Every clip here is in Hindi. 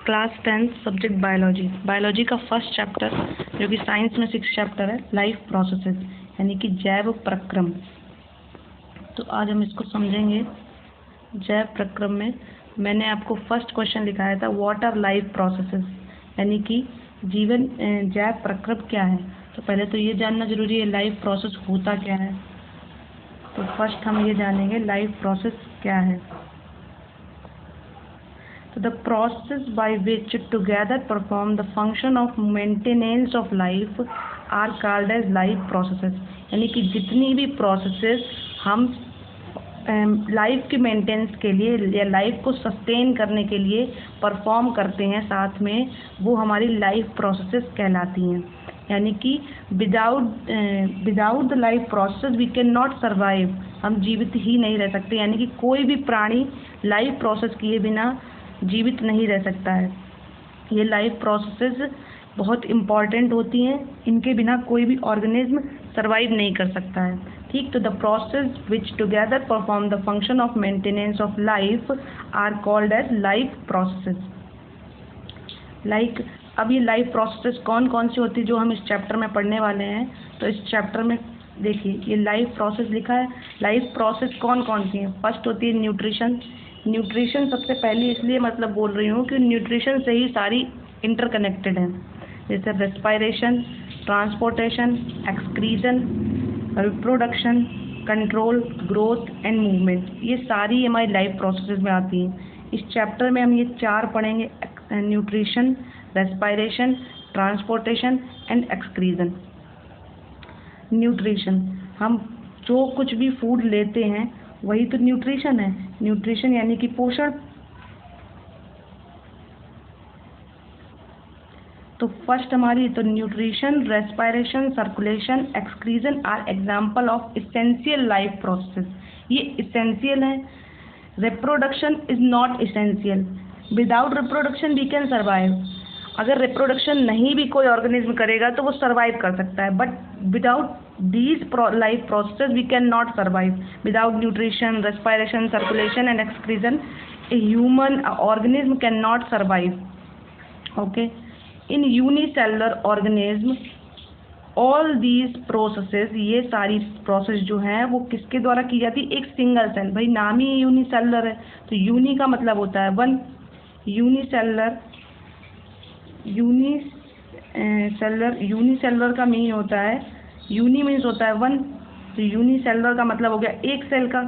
क्लास 10 सब्जेक्ट बायोलॉजी का फर्स्ट चैप्टर जो कि साइंस में 6 चैप्टर है, लाइफ प्रोसेसेस यानी कि जैव प्रक्रम। तो आज हम इसको समझेंगे। जैव प्रक्रम में मैंने आपको फर्स्ट क्वेश्चन लिखाया था, व्हाट आर लाइफ प्रोसेसेस, यानी कि जीवन जैव प्रक्रम क्या है। तो पहले तो ये जानना जरूरी है लाइफ प्रोसेस होता क्या है। तो फर्स्ट हम ये जानेंगे लाइफ प्रोसेस क्या है। So the process by which together perform the function of maintenance of life are called as life processes। यानी कि जितनी भी प्रोसेसेस हम लाइफ के मेंटेनेंस के लिए या लाइफ को सस्टेन करने के लिए परफॉर्म करते हैं साथ में, वो हमारी लाइफ प्रोसेसेस कहलाती हैं। यानी कि without the life process we can not survive, हम जीवित ही नहीं रह सकते। यानी कि कोई भी प्राणी लाइफ प्रोसेस किए बिना जीवित नहीं रह सकता है। ये लाइफ प्रोसेसेस बहुत इम्पॉर्टेंट होती हैं, इनके बिना कोई भी ऑर्गेनिज्म सर्वाइव नहीं कर सकता है। ठीक, तो the process which together perform the function of maintenance of life are called as life processes. अब ये लाइफ प्रोसेसेस कौन कौन सी होती है जो हम इस चैप्टर में पढ़ने वाले हैं। तो इस चैप्टर में देखिए ये लाइफ प्रोसेस लिखा है। लाइफ प्रोसेस कौन कौन सी है। फर्स्ट होती है न्यूट्रिशन। न्यूट्रिशन सबसे पहले इसलिए मतलब बोल रही हूँ कि न्यूट्रिशन से ही सारी इंटरकनेक्टेड हैं, जैसे respiration, transportation, excretion, reproduction, control, growth and movement. ये सारी हमारी लाइफ प्रोसेसेस में आती हैं। इस चैप्टर में हम ये 4 पढ़ेंगे, nutrition, respiration, transportation and excretion. Nutrition, हम जो कुछ भी फूड लेते हैं वही तो न्यूट्रिशन है। न्यूट्रिशन यानी कि पोषण। तो फर्स्ट हमारी तो nutrition, respiration, circulation, excretion are example of essential life process. ये इसेंशियल है। Reproduction is not essential. Without reproduction we can survive. अगर रिप्रोडक्शन नहीं भी कोई ऑर्गेनिज्म करेगा तो वो सर्वाइव कर सकता है, but without these life processes we cannot survive. Without nutrition, respiration, circulation and excretion, a human organism cannot survive. Okay, in unicellular organism all these processes, ये सारी प्रोसेस जो हैं वो किसके द्वारा की जाती है। एक सिंगल सेल, भाई नाम ही यूनिसेलुलर है तो यूनि का मतलब होता है वन। यूनिसेलुलर का मीन होता है, यूनि मीन्स होता है वन, तो यूनिसेलुलर का मतलब हो गया एक सेल का।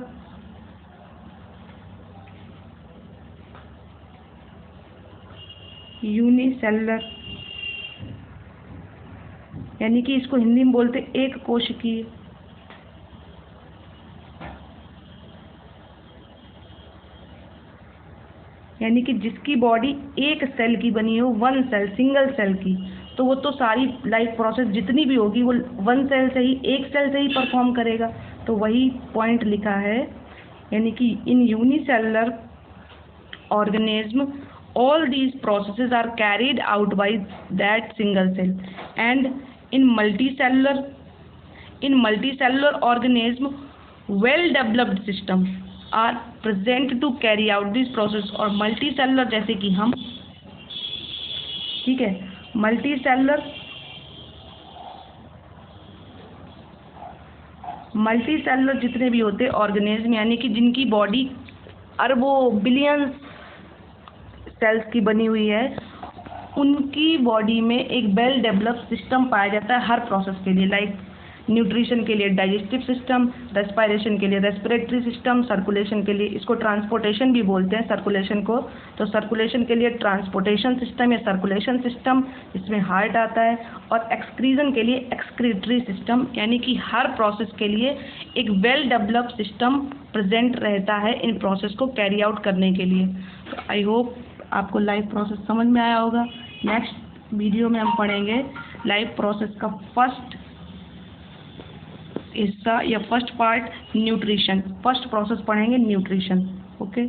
यूनिसेलुलर यानी कि इसको हिंदी में बोलते एक कोशिकीय। यानी कि जिसकी बॉडी एक सेल की बनी हो, वन सेल, सिंगल सेल की, तो वो तो सारी लाइफ प्रोसेस जितनी भी होगी वो वन सेल से ही, एक सेल से ही परफॉर्म करेगा। तो वही पॉइंट लिखा है, यानी कि इन unicellular organism all these processes are carried out by that single cell, and in multicellular organism well developed system are present to carry out this process। और multicellular जैसे कि हम, ठीक है, मल्टीसेलुलर जितने भी होते ऑर्गेनिज्म, यानी कि जिनकी बॉडी अरबों बिलियंस सेल्स की बनी हुई है, उनकी बॉडी में एक वेल डेवलप्ड सिस्टम पाया जाता है हर प्रोसेस के लिए। लाइक न्यूट्रिशन के लिए डाइजेस्टिव सिस्टम, रेस्पिरेशन के लिए रेस्पिरेटरी सिस्टम, सर्कुलेशन के लिए, इसको ट्रांसपोर्टेशन भी बोलते हैं सर्कुलेशन को, तो सर्कुलेशन के लिए ट्रांसपोर्टेशन सिस्टम या सर्कुलेशन सिस्टम, इसमें हार्ट आता है, और एक्सक्रीजन के लिए एक्सक्रीटरी सिस्टम। यानी कि हर प्रोसेस के लिए एक वेल डेवलप्ड सिस्टम प्रेजेंट रहता है इन प्रोसेस को कैरी आउट करने के लिए। तो आई होप आपको लाइफ प्रोसेस समझ में आया होगा। नेक्स्ट वीडियो में हम पढ़ेंगे लाइफ प्रोसेस का फर्स्ट हिस्सा या first part, nutrition. First process पढ़ेंगे न्यूट्रिशन। ओके।